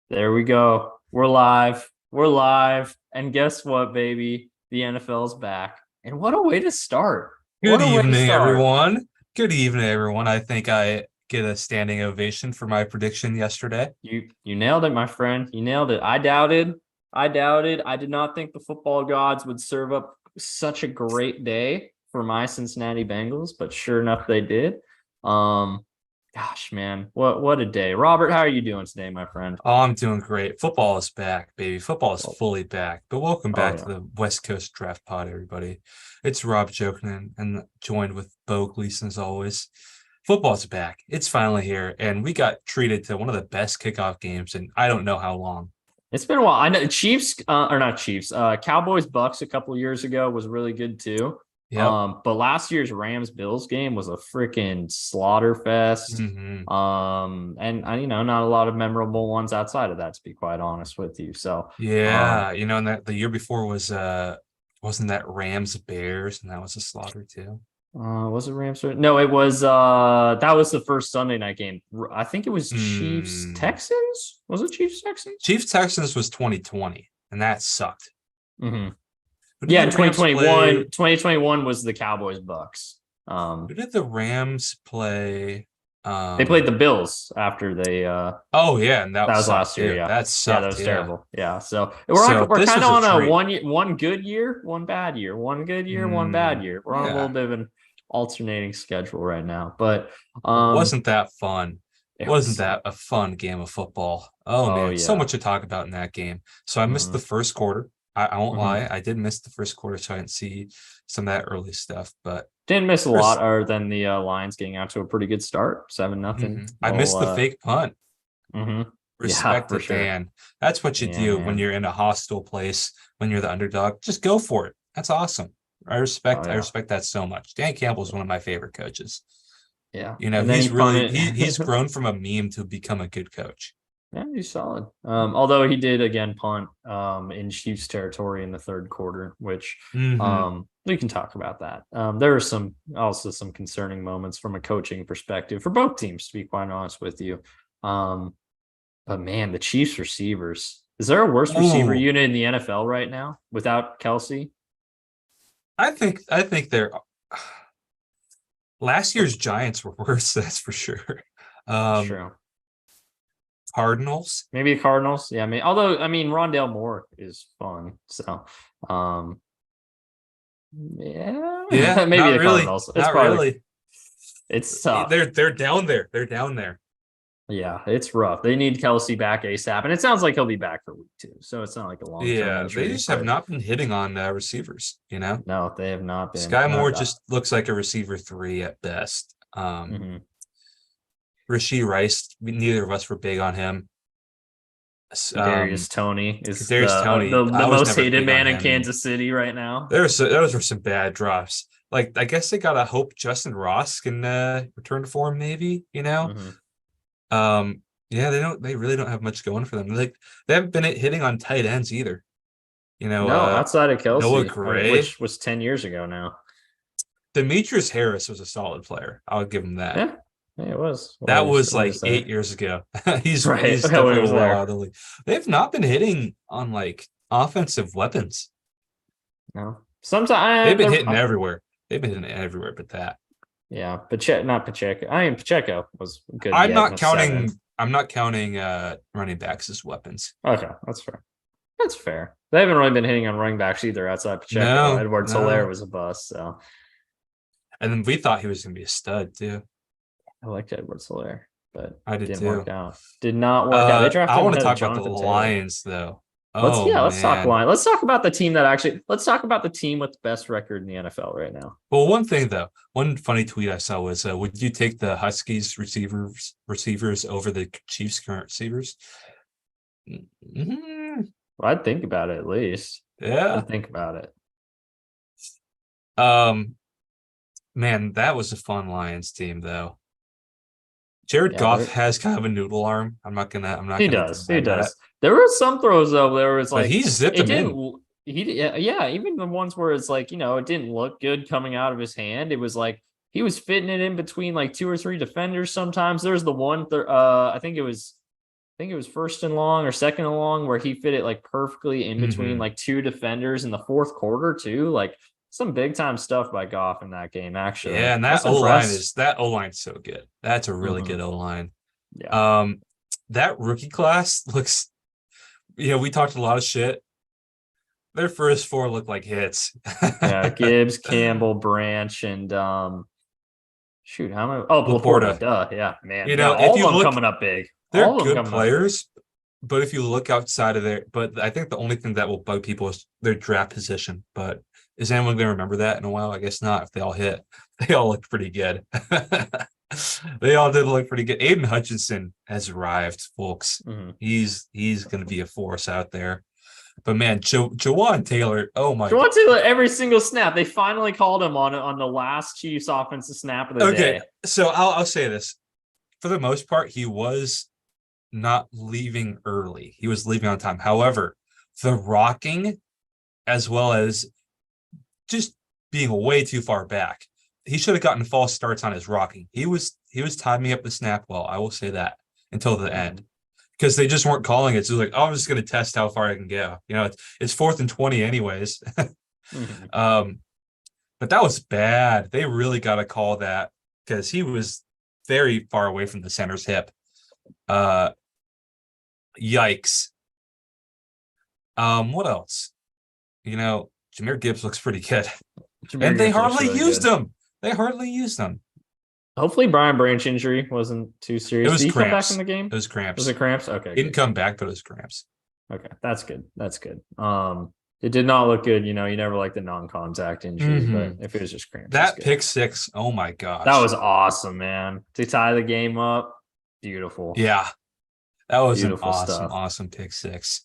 There we go. We're live. We're live. And guess what, baby? The NFL's back. And what a way to start. Good What a way to evening, start. everyone. Good evening, everyone. I think I get a standing ovation for my prediction yesterday. You nailed it, my friend. You nailed it. I doubted. I doubted. I did not think the football gods would serve up such a great day for my Cincinnati Bengals, but sure enough, they did. Um, Gosh, man, what a day. Robert, how are you doing today, my friend? Oh, I'm doing great. Football is back, baby. Football is Oh, fully back. But welcome oh back to yeah. the West Coast Draft Pod, everybody. It's Rob Jokinan and joined with Beau Gleason as always. Football's back. It's finally here, and we got treated to one of the best kickoff games in I don't know how long. It's been a while. I know Chiefs or not Chiefs. Cowboys Bucks a couple years ago was really good too. Yep. But last year's Rams Bills game was a freaking slaughter fest. hmm And not a lot of memorable ones outside of that, to be quite honest with you. So, Yeah, and that the year before was wasn't that Rams Bears, and that was a slaughter too. was it Rams? No, it was. That was the first Sunday night game. I think it was Chiefs Hmm. Texans. Was it Chiefs Texans? Chiefs Texans was 2020, and that sucked. Mm-hmm. Who did Yeah, the in Rams play? 2021 was the Cowboys Bucks. Who did the Rams play? They played the Bills after they Oh yeah, and that that was sucked last year, too. yeah. That Yeah, that sucked, was yeah. terrible. Yeah. So So we're this kind was of a on a treat. one good year, one bad year, one good year, one bad year. We're on a little Yeah. bit of an alternating schedule right now. But But um wasn't that fun? it Wasn't was that a fun game of football? Oh oh man, so yeah. much to talk about in that game. So I missed Mm-hmm. the first quarter. I won't Mm-hmm. lie, I did miss the first quarter, so I didn't see some of that early stuff. But Didn't miss a lot first, other than the Lions getting out to a pretty good start, 7-0. I Well missed the fake punt. mm-hmm. Yeah, Respect for it, sure. Dan. That's what you Yeah, do when man. you're in a hostile place, when you're the underdog. Just go for it. That's awesome. Oh I yeah. respect that so much. Dan Campbell is one of my favorite coaches. Yeah. You know, And then he he's really punted. he's grown from a meme to become a good coach. Yeah, he's solid. Although he did again punt in Chiefs territory in the third quarter, which hmm we can talk about that. There are some concerning moments from a coaching perspective for both teams, to be quite honest with you. Um, but man, the Chiefs receivers. Is there a worse receiver Ooh, unit in the NFL right now without Kelsey? I think they're last year's Giants were worse, that's for sure. That's Um, true. Cardinals. Maybe the Cardinals. Yeah, although Rondale Moore is fun. So Yeah, yeah, maybe not the really. Cardinals. It's Not probably really. it's tough. They're down there. They're down there. Yeah, it's rough. They need Kelsey back ASAP, and it sounds like he'll be back for week 2. So it's not like a long-term Yeah, they injury, just have but not been hitting on receivers, you know? no, they have not been. Sky Moore Not just looks like a receiver three at best. mm-hmm. Rasheed Rice, neither of us were big on him. Kadarius Tony is the Kadarius Tony, the I was most never hated big on man in him. Kansas City right now. Those were some bad drops. Like I guess they gotta hope Justin Ross can return to form, maybe, you know? Mm-hmm. Um, yeah, they really don't have much going for them. Like they haven't been hitting on tight ends either. You know, No, outside of Noah Kelsey, Gray. which was 10 years ago now. Demetrius Harris was a solid player. I'll give him that. Yeah, yeah, it was That was when he like was eight there. years ago. he's Right, he's when he definitely was well out of there. the league. They've not been hitting on like offensive weapons. No, They've sometimes been hitting everywhere. They've been hitting everywhere, but that. yeah, not Pacheco. Pacheco was good I'm yet in not a seven. counting. I'm not counting running backs as weapons. Okay, that's fair. That's fair. They haven't really been hitting on running backs either outside Pacheco. No, Edwards Hilaire no. was a bust, so And then we thought he was gonna be a stud too. I liked Edwards Hilaire, but I did didn't work too. out. Did not work out. They I drafted him want to ahead of talk about the Jonathan Taylor. Lions though. Oh Let's talk man. line. Let's talk about the team that actually let's talk about the team with the best record in the NFL right now. Well, one thing though, one funny tweet I saw was, would you take the Huskies receivers over the Chiefs current receivers? Mhm. Well, I'd think about it at least. Yeah. I'd think about it. Um, man, that was a fun Lions team though. Jared Yeah, Goff has kind of a noodle arm. I'm not he gonna does. He deny that. does. There were some throws though. There was But like he zipped it him in. didn't. Yeah. Even the ones where it's like it didn't look good coming out of his hand. It was like he was fitting it in between like two or three defenders. Sometimes there's the one. I think it was. think it was first and long or second and long where he fit it like perfectly in between like two defenders in the fourth quarter too. Like some big time stuff by Goff in that game, actually. Yeah, and I was impressed. that O line is so good. That's a really Mhm. good O line. Yeah. That rookie class looks. We talked a lot of shit. Their first four look like hits. Yeah. Gibbs, Campbell, Branch, and shoot, how many? Oh, Laporta. Laporta. Duh. Yeah, man. Yeah, If all you of them look, coming up big. they're All of them good coming up big. players, but if you look outside of but I think the only thing that will bug people is their draft position. But is anyone going to remember that in a while? I guess not. If they all hit, they all look pretty good. They all did look pretty good. Aiden Hutchinson has arrived, folks. Mm-hmm. He's going to be a force out there. But man, Jawan Taylor, oh my Jawan God. Taylor, every single snap. They finally called him on the last Chiefs offensive snap of the day. So I'll say this. For the most part, he was not leaving early. He was leaving on time. However, the rocking, as well as just being way too far back, he should have gotten false starts on his rocking. He was timing up the snap well. I will say that until the end, because they just weren't calling it. So like, oh, I'm just going to test how far I can go. It's 4th and 20 anyways. But that was bad. They really got to call that because he was very far away from the center's hip. Yikes. What else? Jahmyr Gibbs looks pretty good. And they hardly used him. They hardly used him. Hopefully Brian Branch injury wasn't too serious. It was Did he cramps. come back in the game? It was cramps. Was it cramps? Okay. He didn't come back, but it was cramps. Okay. That's good. That's good. It did not look good. You never like the non-contact injury, but if it was just cramps. That pick six, oh my gosh. That was awesome, man. To tie the game up. Beautiful. Yeah. That was beautiful an awesome pick six.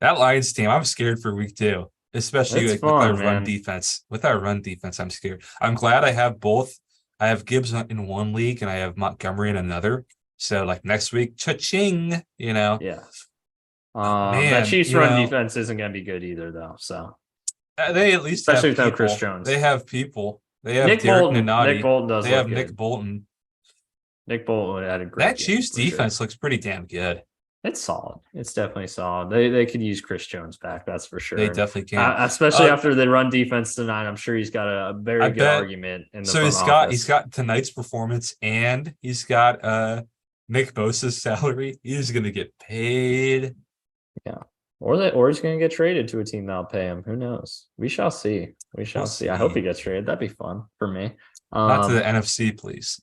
That Lions team, I'm scared for week 2, especially with our run defense. With our run defense, I'm scared. I'm glad I have both. I have Gibbs in one league and I have Montgomery in another. So like next week, cha-ching, Yeah. That Chiefs run defense isn't going to be good either, though. So they at least especially without Chris Jones. They have people. They have Nick Bolton. Nick Bolton does. They have Nick Bolton. Nick Bolton had a great. That Chiefs defense looks pretty damn good. It's solid. It's definitely solid. They could use Chris Jones back. That's for sure. They definitely can, especially after the run defense tonight. I'm sure he's got a very good argument. So he's got tonight's performance, and he's got Nick Bosa's salary. He's going to get paid. Yeah, or he's going to get traded to a team that'll pay him. Who knows? We shall see. We shall see. I hope he gets traded. That'd be fun for me. Not to the NFC, please.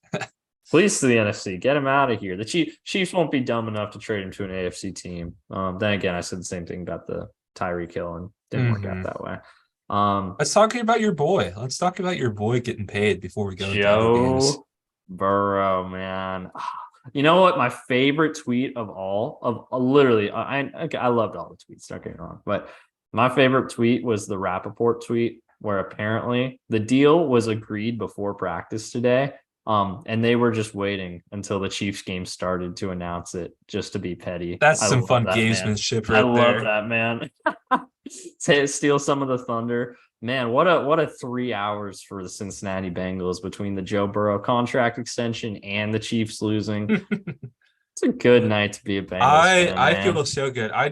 Please to the NFC. Get him out of here. The Chiefs won't be dumb enough to trade him to an AFC team. Then again, I said the same thing about the Tyreek Hill and didn't work out that way. Let's talk about your boy. Let's talk about your boy getting paid before we go. Joe Burrow, man. You know what? My favorite tweet of all literally, I loved all the tweets. Don't get me wrong, but my favorite tweet was the Rappaport tweet where apparently the deal was agreed before practice today. And they were just waiting until the Chiefs game started to announce it, just to be petty. That's some fun gamesmanship right there. I love that, man. Steal some of the thunder. Man, what a 3 hours for the Cincinnati Bengals between the Joe Burrow contract extension and the Chiefs losing. It's a good night to be a Bengals fan, I feel so good. I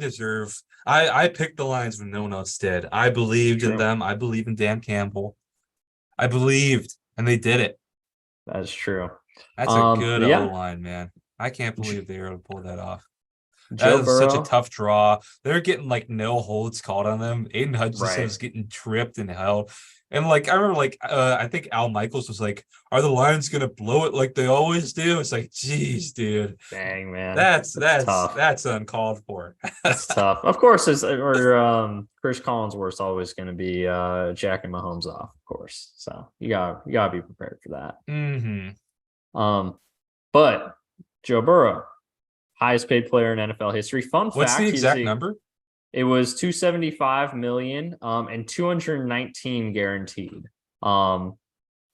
picked the Lions when no one else did. I believed in them. I believe in Dan Campbell. I believed, and they did it. That's true. That's a good O-line, man. I can't believe they were able to pull that off. That was such a tough draw. They're getting like no holds called on them. Aiden Hutchinson was getting tripped and held. And I remember I think Al Michaels was like, "Are the Lions gonna blow it like they always do?" It's like, geez, dude. Dang, man. That's tough. That's uncalled for. That's tough. Of course, Chris Collinsworth's always gonna be jacking Mahomes off, of course. So you gotta be prepared for that. But Joe Burrow, highest paid player in NFL history. Fun fact. What's the exact number? It was $275 million and 219 guaranteed. And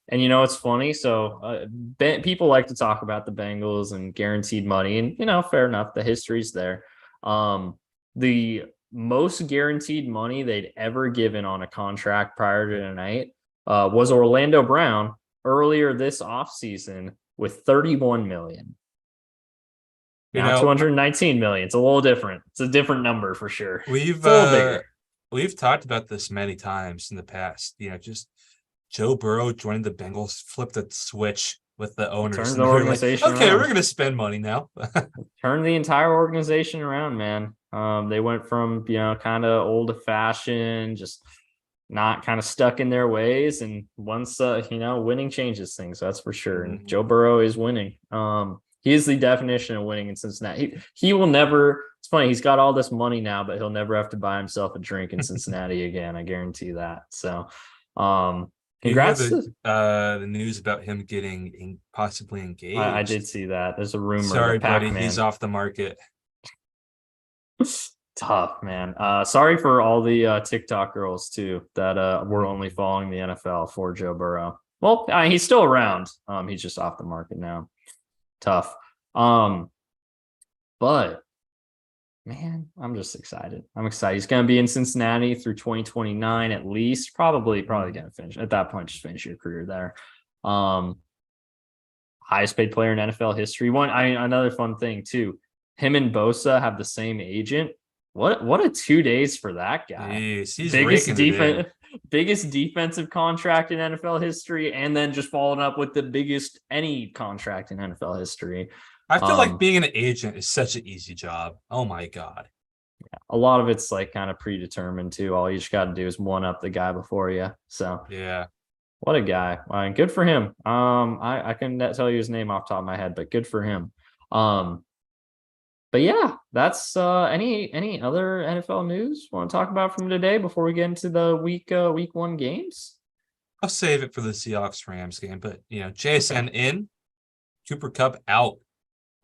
it's funny. So people like to talk about the Bengals and guaranteed money, and fair enough. The history's there. The most guaranteed money they'd ever given on a contract prior to tonight was Orlando Brown earlier this offseason with $31 million. You Now know, 219 million. It's a little different. It's a different number for sure. we've It's a little bigger. we've talked about this many times in the past. Just Joe Burrow joining the Bengals flipped a switch with the owners, Turns the and they're like, organization "Okay, we're around. gonna spend money now." Turned the entire organization around, man. They went from kind of old fashioned, just not kind of stuck in their ways, and once winning changes things, that's for sure. And Joe Mhm. Burrow is winning. He is the definition of winning in Cincinnati. He will never. It's funny. He's got all this money now, but he'll never have to buy himself a drink in Cincinnati again. I guarantee that. So, You hear congrats. the news about him getting possibly I did engaged? see that. There's a rumor Sorry, that buddy, he's Pac-Man. off the market. Tough, man. Sorry for all the TikTok girls too that were only following the NFL for Joe Burrow. Well, he's still around. He's just off the market now. Tough. But man, I'm just excited. I'm excited. He's gonna be in Cincinnati through 2029 at least. Probably gonna finish at that point. Just finish your career there. Um, Highest paid player in NFL history. Another fun thing too. Him and Bosa have the same agent. What a 2 days for that guy. Jeez, he's Biggest raking it in. defense biggest defensive contract in NFL history, and then just following up with the biggest any contract in NFL history. I feel like Um, being an agent is such an easy job. Oh my God. a lot of it's like kind of predetermined too. All you just got to do is one up the guy before you. So Yeah. what a guy. Good for him. I couldn't tell you his name off the top of my head, but good for him. But yeah, that's any other NFL news want to talk about from today before we get into the week 1 games? I'll save it for the Seahawks Rams game, but JSN Okay. in, Cooper Cup out.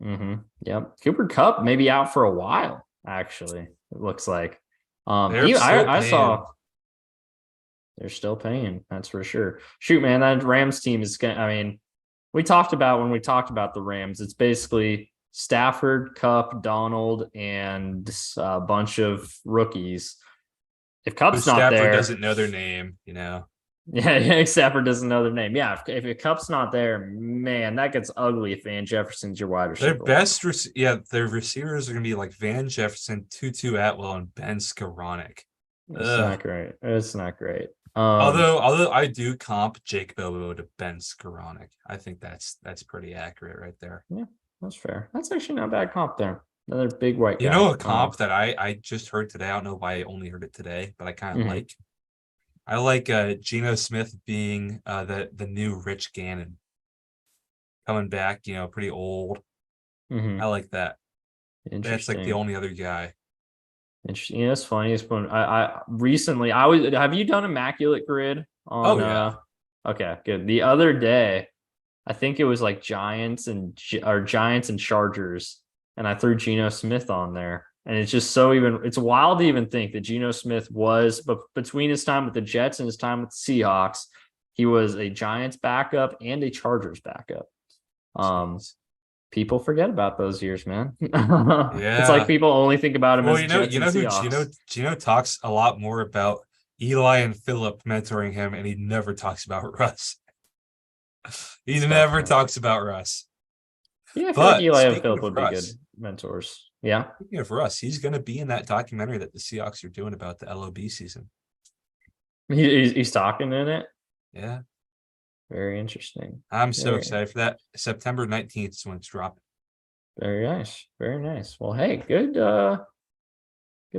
Yep. Cooper Cup maybe out for a while, actually. It looks like. They're still I paying. saw they're still paying, that's for sure. Shoot, man, that Rams team is gonna, we talked about when we talked about the Rams, it's basically Stafford, Cup, Donald, and a bunch of rookies. If Who Cup's not Stafford there, doesn't know their name. yeah, Stafford doesn't know their name. Yeah, if a Cup's not there, man, that gets ugly if Van Jefferson's your wide Their receiver one. best, their receivers are gonna be like Van Jefferson, Tutu Atwell, and Ben Skoranek. It's Ugh. not great. It's not great. Although I do comp Jake Bobo to Ben Skoranek, I think that's pretty accurate right there. Yeah, that's fair. That's actually not a bad comp there. Another big white You guy. know a comp that I just heard today. I don't know why I only heard it today, but I kind of Mhm. like. I like Geno Smith being the new Rich Gannon coming back. Pretty old. I like that. That's like the Interesting. only other guy. Interesting. Yeah, it's funny. It's when I recently I was have you done Immaculate Grid Oh on yeah, okay, good. The other day, I think it was like Giants and Chargers, and I threw Geno Smith on there. And it's just it's wild to even think that Geno Smith was, but between his time with the Jets and his time with the Seahawks, he was a Giants backup and a Chargers backup. Um, jeez. People forget about those years, man. It's like Yeah. people only think about him Well, as Jets and who Gino Seahawks. Gino talks a lot more about Eli and Philip mentoring him, and he never talks about Russ. He It's tough, never man. talks about Russ. Yeah, I feel like But Eli and Phillip would be good mentors. Yeah, Speaking of Russ, he's going to be in that documentary that the Seahawks are doing about the LOB season. he's talking in it. Yeah, Very interesting. I'm so Very, excited for that. September 19th is when it's dropping. very nice. Very nice. Well, hey, good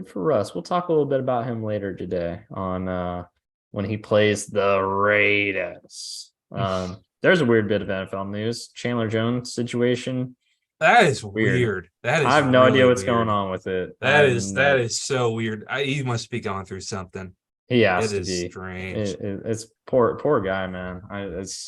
for Russ. We'll talk a little bit about him later today on when he plays the Raiders. There's a weird bit of NFL news. Chandler Jones situation. That is Weird. weird. That I is have no idea really what's going weird. on with it. That is so weird. He must be going through something. He has It to is be. strange. It's poor guy, man.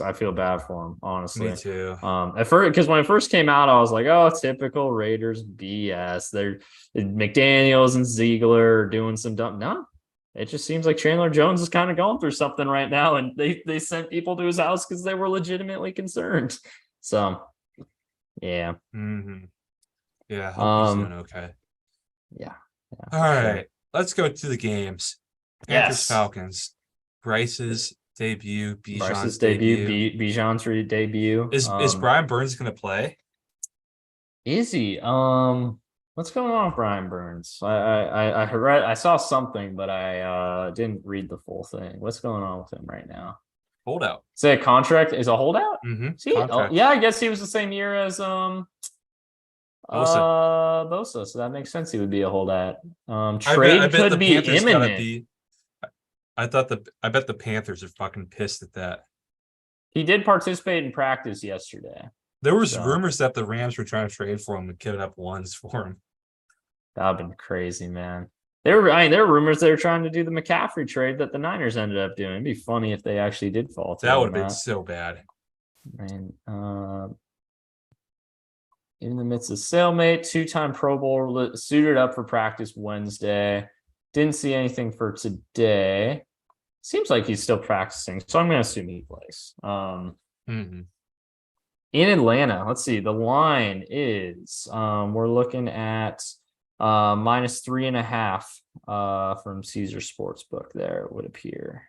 I feel bad for him, Me honestly. too. At first, because when it first came out, I was like, oh, typical Raiders BS. They're McDaniels and Ziegler are doing some dumb. No, it just seems like Chandler Jones is kind of going through something right now, and they sent people to his house because they were legitimately concerned. So, yeah. Mm-hmm. Yeah, I hope he's doing Um, okay. yeah, All for sure. right, let's go to the games. Panthers Yes. Falcons. Bryce's debut, Bryce's Bijan's debut, debut. Bijan's debut. Is Brian Burns going to play? Is he? What's going on with Brian Burns? I read I saw something, but I didn't read the full thing. What's going on with him right now? Holdout. Is it a contract? Is a holdout? See, oh, Contract. yeah, I guess he was the same year as Bosa. Bosa, so that makes sense. He would be a holdout. I Trade bet could the be Panthers gotta imminent. be. I bet the Panthers are fucking pissed at that. He did participate in practice yesterday, There was so rumors that the Rams were trying to trade for him and give up ones for him. that'd been crazy, man. There were rumors they were trying to do the McCaffrey trade that the Niners ended up doing. It'd be funny if they actually did fall That through would on have been that. so bad. And in the midst of stalemate, two-time Pro Bowl suited up for practice Wednesday. Didn't see anything for today. Seems like he's still practicing, so I'm going to assume he plays. In Atlanta, let's see. The line is we're looking at minus 3.5 from Caesar Sportsbook. There it would appear.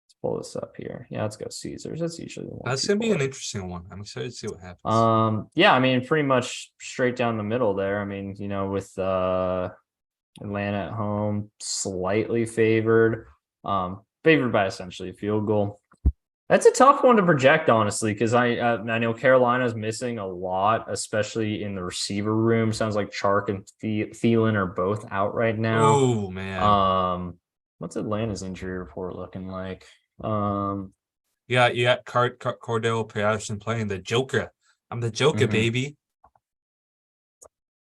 Let's pull this up here. Yeah, let's go Caesars. That's usually the one. That's gonna be an interesting one. I'm excited to see what happens. Yeah, I mean, pretty much straight down the middle there. I mean, with Atlanta at home, slightly favored. Favored by essentially a field goal. That's a tough one to project, honestly, because I know Carolina's missing a lot, especially in the receiver room. Sounds like Chark and Thielen are both out right now. Oh man. What's Atlanta's injury report looking like? Yeah, you got Cordell Patterson playing the Joker. I'm the Joker, baby.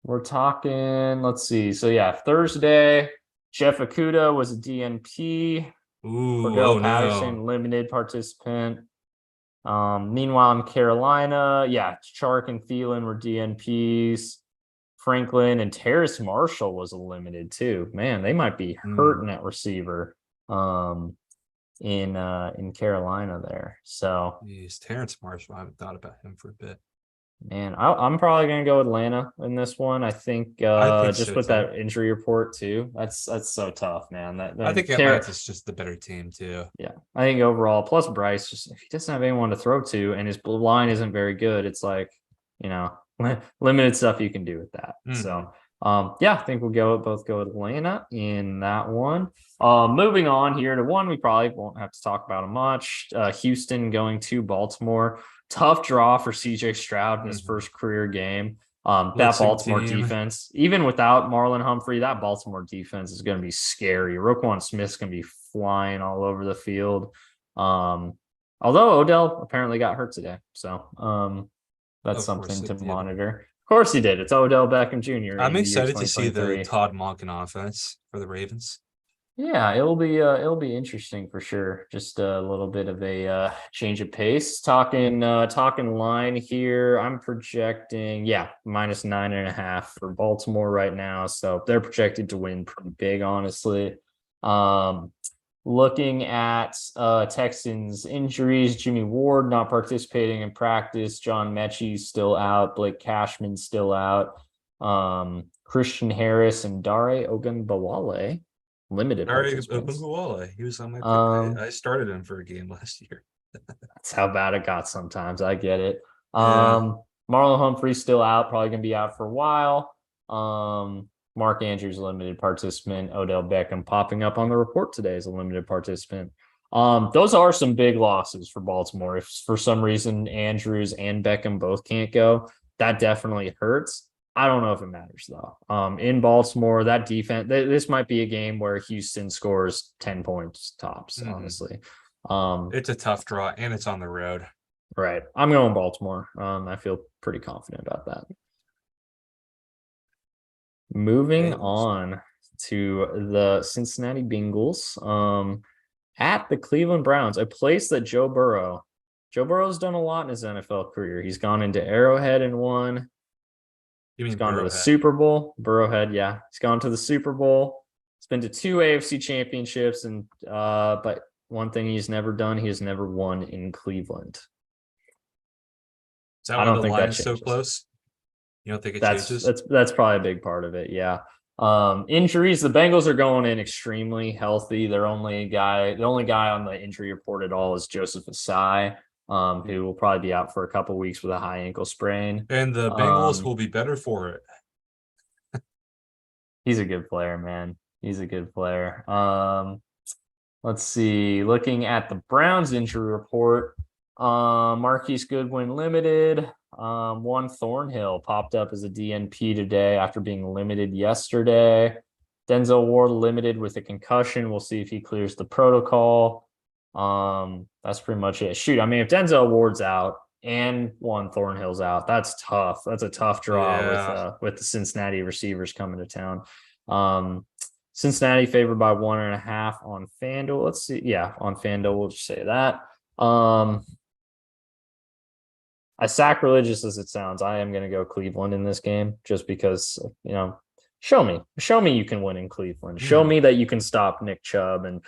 We're talking, let's see. So yeah, Thursday, Jeff Okuda was a DNP. Cordell Patterson, limited participant. Meanwhile, in Carolina, yeah, Chark and Thielen were DNPs. Franklin and Terrace Marshall was a limited too. Man, they might be hurting at receiver. In Carolina there. So he's Terrence Marshall. I haven't thought about him for a bit. Man, I'm probably gonna go Atlanta in this one. I think just so with too. That injury report too. That's so tough, man. I think Atlanta's just the better team too. Yeah, I think overall, plus Bryce, just if he doesn't have anyone to throw to and his line isn't very good, it's like limited stuff you can do with that. So yeah, I think we'll both go Atlanta in that one. Moving on here to one we probably won't have to talk about much. Houston going to Baltimore. Tough draw for CJ Stroud in his first career game. That Baltimore defense, even without Marlon Humphrey, that Baltimore defense is going to be scary. Roquan Smith's going to be flying all over the field. Although Odell apparently got hurt today. So that's something to monitor. Of course he did. It's Odell Beckham Jr. I'm excited to see the Todd Monken offense for the Ravens. Yeah, it'll be interesting for sure. Just a little bit of a change of pace. Talking line here. I'm projecting, minus 9.5 for Baltimore right now. So they're projected to win pretty big, honestly. Looking at Texans injuries, Jimmy Ward not participating in practice. John Mechie's still out. Blake Cashman's still out. Christian Harris and Dare Ogunbowale. Limited participants. He was on my pick. I started him for a game last year. That's how bad it got sometimes. I get it. Marlon Humphrey's still out, probably gonna be out for a while. Mark Andrews, limited participant. Odell Beckham popping up on the report today as a limited participant. Those are some big losses for Baltimore. If for some reason Andrews and Beckham both can't go, that definitely hurts. I don't know if it matters though. In Baltimore, that defense, this might be a game where Houston scores 10 points tops, honestly. It's a tough draw and it's on the road. Right. I'm going Baltimore. I feel pretty confident about that. Moving on to the Cincinnati Bengals at the Cleveland Browns, a place that Joe Burrow's done a lot in his NFL career. He's gone into Arrowhead and won. He's gone to the Super Bowl. Burrowhead, yeah. He's gone to the Super Bowl. He's been to 2 AFC championships, and but one thing he's never done, he has never won in Cleveland. Is that why the line is so close? You don't think it changes? That's probably a big part of it, yeah. Injuries, the Bengals are going in extremely healthy. The only guy on the injury report at all is Joseph Asai. who will probably be out for a couple weeks with a high ankle sprain. And the Bengals will be better for it. He's a good player, man. He's a good player. Let's see. Looking at the Browns injury report, Marquise Goodwin limited. One Thornhill popped up as a DNP today after being limited yesterday. Denzel Ward limited with a concussion. We'll see if he clears the protocol. That's pretty much it. Shoot, I mean, if Denzel Ward's out and Juan Thornhill's out, that's tough. That's a tough draw with the Cincinnati receivers coming to town. Cincinnati favored by 1.5 on FanDuel. Let's see. Yeah, on FanDuel, we'll just say that. As sacrilegious as it sounds, I am going to go Cleveland in this game just because, show me you can win in Cleveland. Show me that you can stop Nick Chubb and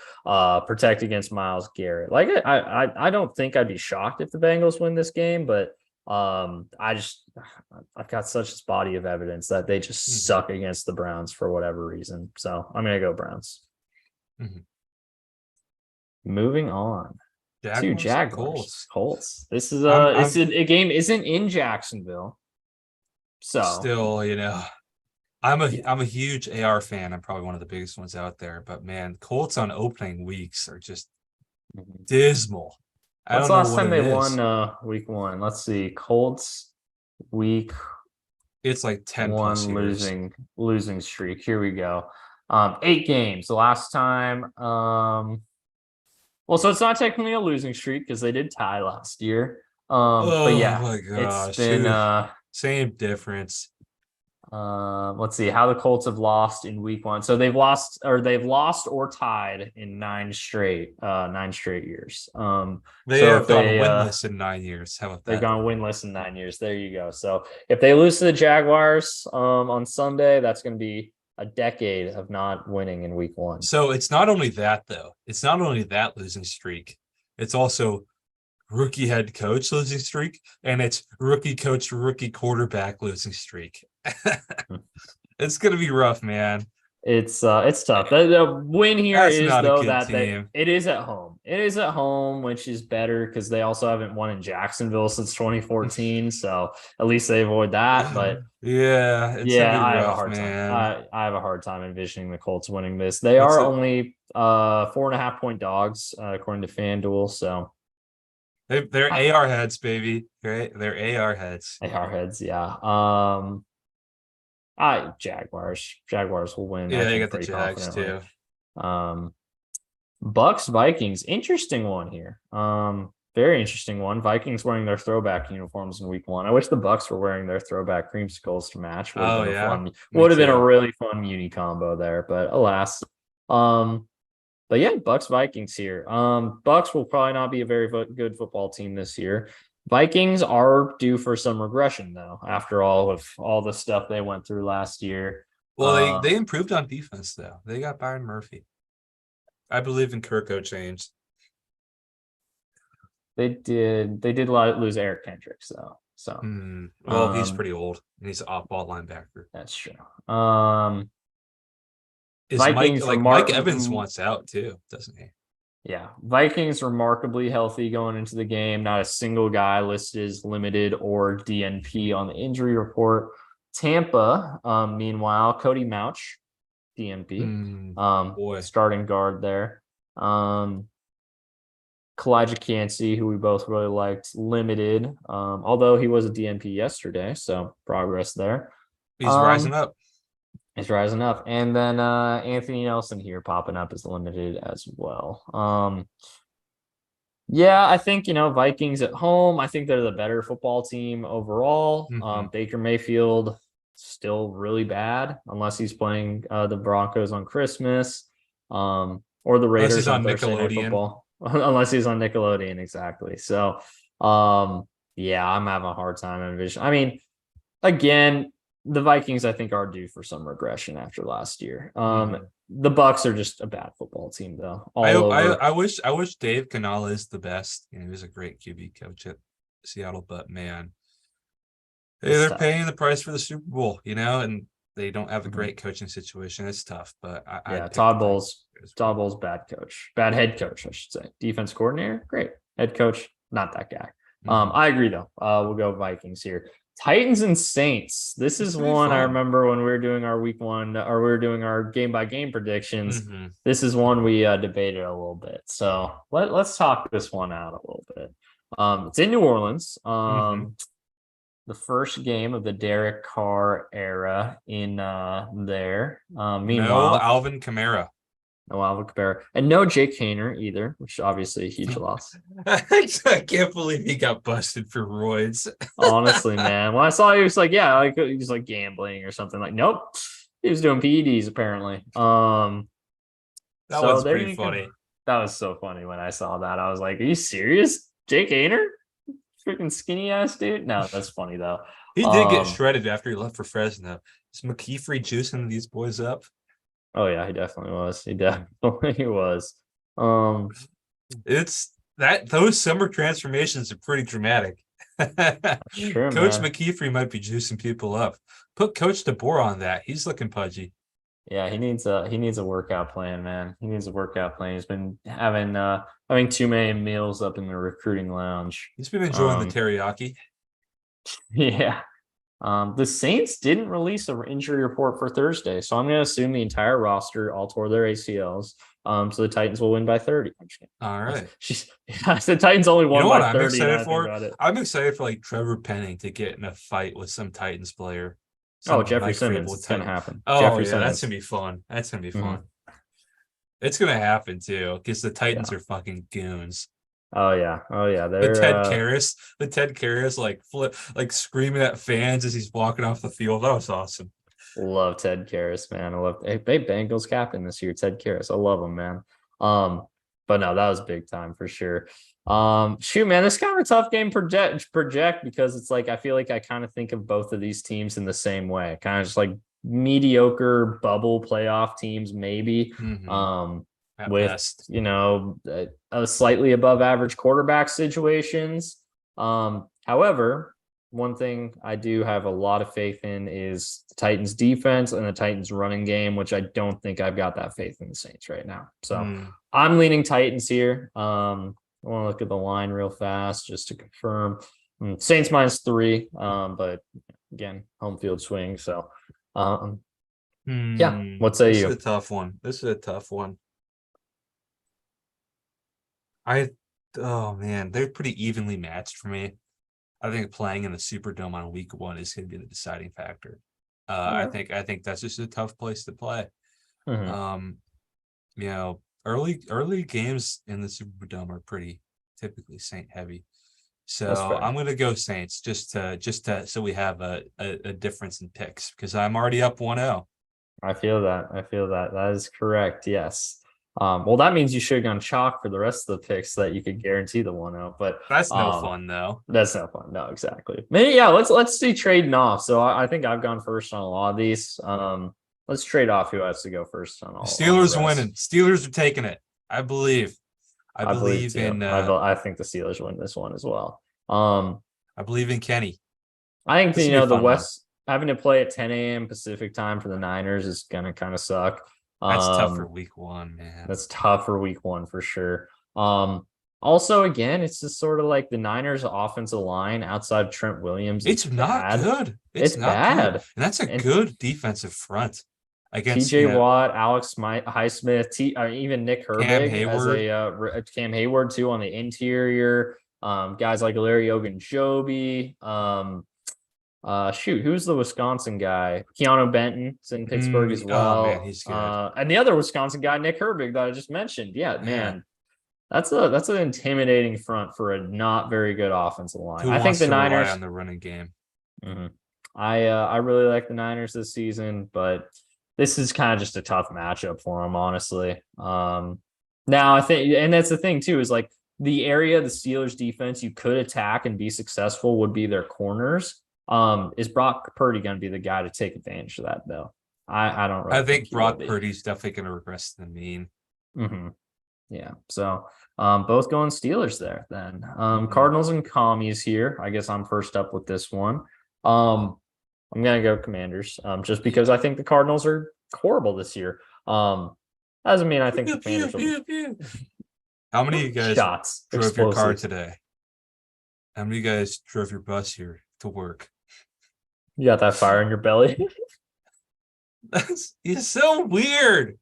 protect against Myles Garrett. Like I don't think I'd be shocked if the Bengals win this game, but I've got such a body of evidence that they just suck against the Browns for whatever reason. So I'm going to go Browns. Moving on. Two Jaguars, Colts. This is a game isn't in Jacksonville. So still, I'm a huge AR fan. I'm probably one of the biggest ones out there. But man, Colts on opening weeks are just dismal. When's the last time they won week 1? Let's see. Colts week. It's like 10 plus years. losing streak. Here we go. 8 games. The last time. Well, so it's not technically a losing streak because they did tie last year. But yeah, my gosh, it's been same difference. Let's see how the Colts have lost in week 1. So they've lost or tied in 9 straight years. They have gone winless in 9 years. How about that? They've gone winless in 9 years. There you go. So if they lose to the Jaguars on Sunday, that's going to be a decade of not winning in week 1. So it's not only that, though. It's not only that losing streak. It's also rookie head coach losing streak, and it's rookie coach, rookie quarterback losing streak. It's gonna be rough, man. It's tough. The win here That's is not though a good that team. it is at home. It is at home, which is better because they also haven't won in Jacksonville since 2014. So at least they avoid that. But yeah, I have a hard time. I have a hard time envisioning the Colts winning this. They are only 4.5 point dogs according to FanDuel. So they're AR heads, baby. Right? They're AR heads. AR heads, yeah. Jaguars will win. Yeah, they got the Jags too. Bucks Vikings, interesting one here. Very interesting one. Vikings wearing their throwback uniforms in week 1. I wish the Bucks were wearing their throwback creamsicles to match. Would have been a really fun uni combo there, but alas. But yeah, Bucks Vikings here. Bucks will probably not be a very good football team this year. Vikings are due for some regression, though, after all of all the stuff they went through last year. Well, they improved on defense, though. They got Byron Murphy. I believe in Kirko James. They did lose Eric Kendricks, though. So, well, he's pretty old, and he's an off-ball linebacker. That's true. Mike Evans wants out too, doesn't he? Yeah, Vikings remarkably healthy going into the game. Not a single guy listed as limited or DNP on the injury report. Tampa, meanwhile, Cody Mauch, DNP, starting guard there. Kalijah Cansey, who we both really liked, limited, although he was a DNP yesterday, so progress there. He's rising up. He's rising up. And then Anthony Nelson here popping up as limited as well. I think, Vikings at home, I think they're the better football team overall. Baker Mayfield still really bad unless he's playing the Broncos on Christmas or the Raiders on Thursday Night Football. Unless he's on Nickelodeon, exactly. So, I'm having a hard time envisioning. I mean, again, the Vikings, I think, are due for some regression after last year. The Bucks are just a bad football team, though. I wish Dave Canales is the best. He was a great QB coach at Seattle, but man, they're paying the price for the Super Bowl, and they don't have a great coaching situation. It's tough, but Todd Bowles, bad coach, bad head coach, I should say. Defense coordinator, great. Head coach, Not that guy. Mhm. I agree though. We'll go Vikings here. Titans and Saints. This This is will be one I fun. remember when we were doing our week one, or we were doing our game by game predictions. Mhm. This is one we debated a little bit. So let's talk this one out a little bit. It's in New Orleans. Mhm. The first game of the Derek Carr era in there. No Meanwhile, Alvin Kamara. no Alvin Kamara and no Jake Hainer either, which is obviously a huge loss. I can't believe he got busted for roids. Honestly, man. When I saw he was like, yeah, like he was like gambling or something. Like, nope, he was doing PEDs apparently. That So was there pretty you go. funny. That was so funny when I saw that. I was like, are you serious? Jake Hainer? Freaking skinny ass dude? No, that's funny though. He did get Um, shredded after he left for Fresno. Is McKeefrey juicing these boys up? oh yeah, he definitely was. He definitely was. Um, It's that those summer transformations are pretty dramatic. sure, Coach man. McKeefrey might be juicing people up. Put Coach DeBoer on that. He's looking pudgy. Yeah, he needs a workout plan, man. He needs a workout plan. He's been having too many meals up in the recruiting lounge. He's been enjoying the Um, teriyaki. yeah. The Saints didn't release an injury report for Thursday, so I'm going to assume the entire roster all tore their ACLs. So the Titans will win by 30. I'm just All kidding. right. The Titans only You won know by what I'm 30. Now excited I think for? about it. I'm excited for like Trevor Penning to get in a fight with some Titans player. Oh, Some Jeffrey Mike Simmons, Vrabel it's going to Titan. happen. Oh Jeffrey yeah, that's Simmons. gonna be fun. That's gonna be Mhm. fun. It's gonna happen too, because the Titans Yeah. are fucking goons. Oh yeah. Oh yeah. The They're Ted Karras like flip like screaming at fans as he's walking off the field. That was awesome. love Ted Karras, man. I love hey Bengals captain this year, Ted Karras. I love him, man. Um, but no, that was big time for sure. Shoot, man, this is kind of a tough game project because it's like I feel like I kind of think of both of these teams in the same way, kind of just like mediocre bubble playoff teams, maybe. Mm-hmm. Um, At with best. a slightly above average quarterback situations. However, one thing I do have a lot of faith in is the Titans defense and the Titans running game, which I don't think I've got that faith in the Saints right now. So Mm. I'm leaning Titans here. I want to look at the line real fast just to confirm. Saints -3, but again, home field swing. So yeah, what say This is you? a tough one. This is a tough one. I oh man, they're pretty evenly matched for me. I think playing in the Superdome on week one is going to be the deciding factor. Okay. I think that's just a tough place to play. Mhm. Um, early games in the Superdome are pretty typically Saint heavy. That's So fair. I'm gonna go Saints just to so we have a difference in picks because I'm already up 1-0. I feel that. I feel that. That is correct. Yes. Well, that means you should have gone chalk for the rest of the picks so that you could guarantee the 1-0. But That's no fun though. that's no fun. No, exactly. Maybe yeah. Let's see trading off. So I think I've gone first on a lot of these. Let's trade off who has to go first on The all on the Steelers are rest. winning. Steelers are taking it. I believe. I I believe believe too. in I think the Steelers win this one as well. Um, I believe in Kenny. I think This will be a the fun one. West having to play at 10 a.m. Pacific time for the Niners is gonna kind of suck. That's tough for Um, week one, man. That's tough for week one for sure. Also, again, it's just sort of like the Niners offensive line outside of Trent Williams is It's not bad. good. It's It's not good. bad. And that's a And good defensive front against, TJ Watt, Alex Highsmith, even Nick Cam Herbig as Hayward. Cam Hayward too on the interior. Guys like Larry Ogunjobi. Shoot, who's the Wisconsin guy? Keanu Benton's in Pittsburgh as Oh man, well. he's good. And the other Wisconsin guy, Nick Herbig, that I just mentioned. Yeah, Yeah. man, that's an intimidating front for a not very good offensive line. Who I think wants the to rely Niners. on the running game? Mhm. I really like the Niners this season, but this is kind of just a tough matchup for them, honestly. Now I think, and that's the thing too, is like the area the Steelers defense you could attack and be successful would be their corners. Is Brock Purdy going to be the guy to take advantage of that though? I don't I really think think he will Brock be. Purdy's definitely going to regress to the mean. Hmm. Yeah. So both going Steelers there then. Mhm. Cardinals and commies here. I guess I'm first up with this one. Um, I'm gonna go Commanders. Just because I think the Cardinals are horrible this year. Doesn't mean I think the Commanders will How many of you guys shots, drove your car explosives. today? How many of you guys drove your bus here to work? You got that fire in your belly? He's so weird.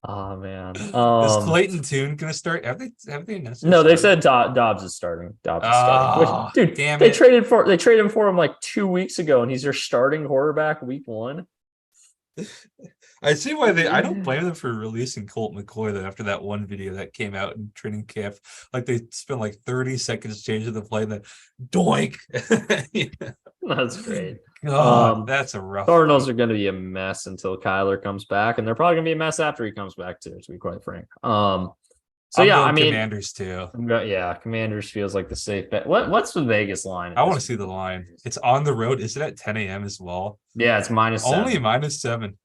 Oh man. Is Clayton Tune gonna start? Have they announced No, they started? said Dobbs is starting. Dobbs is starting. Which, Oh, dude, damn they it. traded for him like 2 weeks ago, and he's your starting quarterback week 1. I see why I don't blame them for releasing Colt McCoy then after that one video that came out in training camp. Like they spent like 30 seconds changing the play and then doink. That's great. God, that's a rough Cardinals week. are going to be a mess until Kyler comes back, and they're probably going to be a mess after he comes back too, to be quite frank. So I'm yeah, going I mean, Commanders too. yeah, Commanders feels like the safe bet. What's the Vegas line? I want to see the line. It's on the road. Is it at 10 a.m. as well? Yeah, it's Only -7. -7.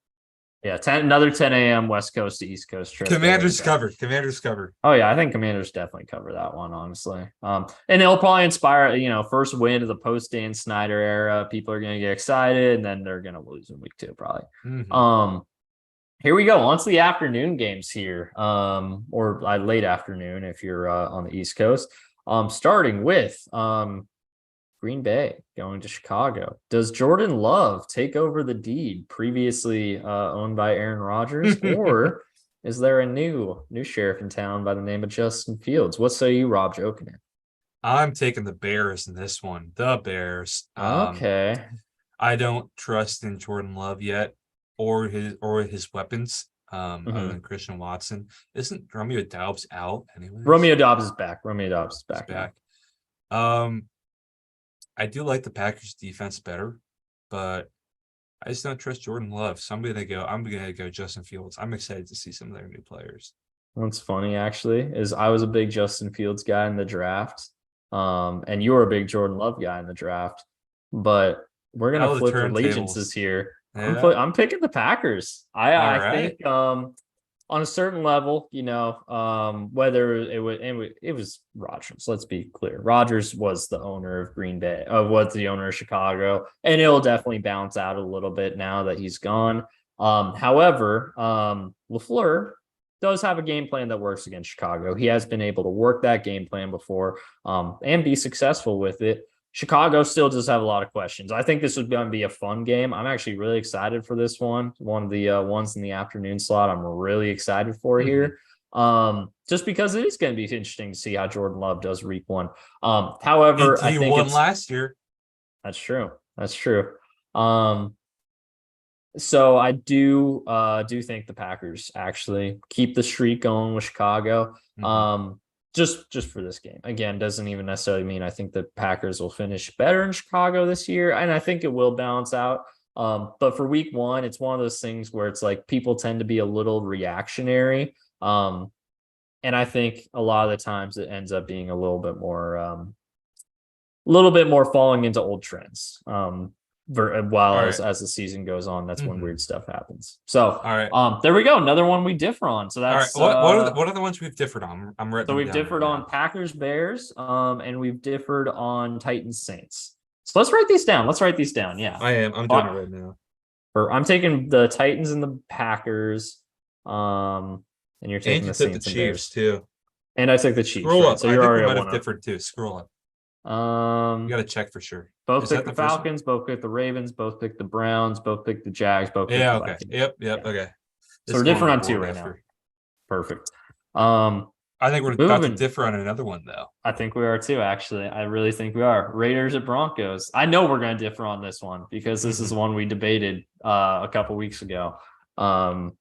Yeah, another 10 a.m. West Coast to East Coast trip. Commanders cover. Commanders cover. Oh yeah, I think Commanders definitely cover that one, honestly. And it'll probably inspire, first win of the post Dan Snyder era. People are gonna get excited, and then they're gonna lose in week 2, probably. Mm-hmm. Here we go. On to the afternoon games here. Or late afternoon if you're on the East Coast. Starting with Green Bay going to Chicago. Does Jordan Love take over the deed previously owned by Aaron Rodgers, or is there a new sheriff in town by the name of Justin Fields? What say you, Rob Jokic? I'm taking the Bears in this one. The Bears. Okay. I don't trust in Jordan Love yet, or his weapons. Other than Christian Watson. Isn't Romeo Doubs out anyways? Romeo Doubs is back. He's back. I do like the Packers defense better, but I just don't trust Jordan Love. So I'm gonna go Justin Fields. I'm excited to see some of their new players. What's funny actually is I was a big Justin Fields guy in the draft. And you were a big Jordan Love guy in the draft, but we're gonna flip allegiances here. Yeah. I'm picking the Packers. I think on a certain level, whether it was Rodgers. Let's be clear. Rodgers was the owner of Green Bay, was the owner of Chicago, and it'll definitely bounce out a little bit now that he's gone. However, LaFleur does have a game plan that works against Chicago. He has been able to work that game plan before and be successful with it. Chicago still does have a lot of questions. I think this would going to be a fun game. I'm actually really excited for this one. One of the ones in the afternoon slot I'm really excited for here. Just because it is going to be interesting to see how Jordan Love does week 1. However, I think he won last year. That's true. So I do think the Packers actually keep the streak going with Chicago. Just for this game. Again, doesn't even necessarily mean I think the Packers will finish better in Chicago this year, and I think it will balance out. But for week 1, it's one of those things where it's like people tend to be a little reactionary. And I think a lot of the times it ends up being a little bit more falling into old trends. As the season goes on, that's when weird stuff happens. So, all right, there we go. Another one we differ on. So that's all right. What are the ones we've differed on? I'm writing. So we've differed on Packers, Bears, and we've differed on Titans, Saints. So let's write these down. Yeah, I am. I'm doing it right now. I'm taking the Titans and the Packers, and you're taking the Saints and Bears too. And I took the Chiefs. Scroll right? up. So you're already might have differed too. Scroll up. You got to check for sure. Both picked the Falcons, both picked the Ravens, both picked the Browns, both picked the Jags, both picked the Vikings. Yep. Yeah. Okay. So we're different on 2 right now. Perfect. I think we're about to differ on another one though. I think we are too, actually. I really think we are. Raiders at Broncos. I know we're going to differ on this one because this is one we debated a couple weeks ago. I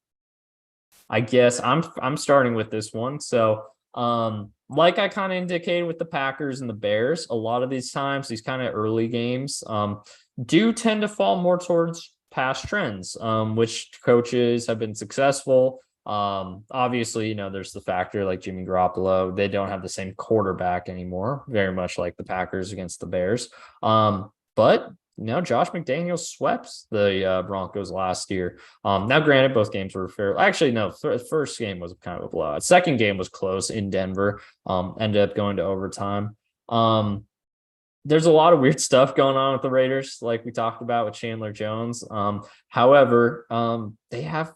guess I'm starting with this one. So like I kind of indicated with the Packers and the Bears, a lot of these times, these kind of early games do tend to fall more towards past trends, which coaches have been successful. Obviously, there's the factor like Jimmy Garoppolo. They don't have the same quarterback anymore, very much like the Packers against the Bears. But Josh McDaniels swept the Broncos last year. Now, granted, both games were fair. Actually, no, first game was kind of a blowout. Second game was close in Denver. Ended up going to overtime. There's a lot of weird stuff going on with the Raiders, like we talked about with Chandler Jones. However, they have,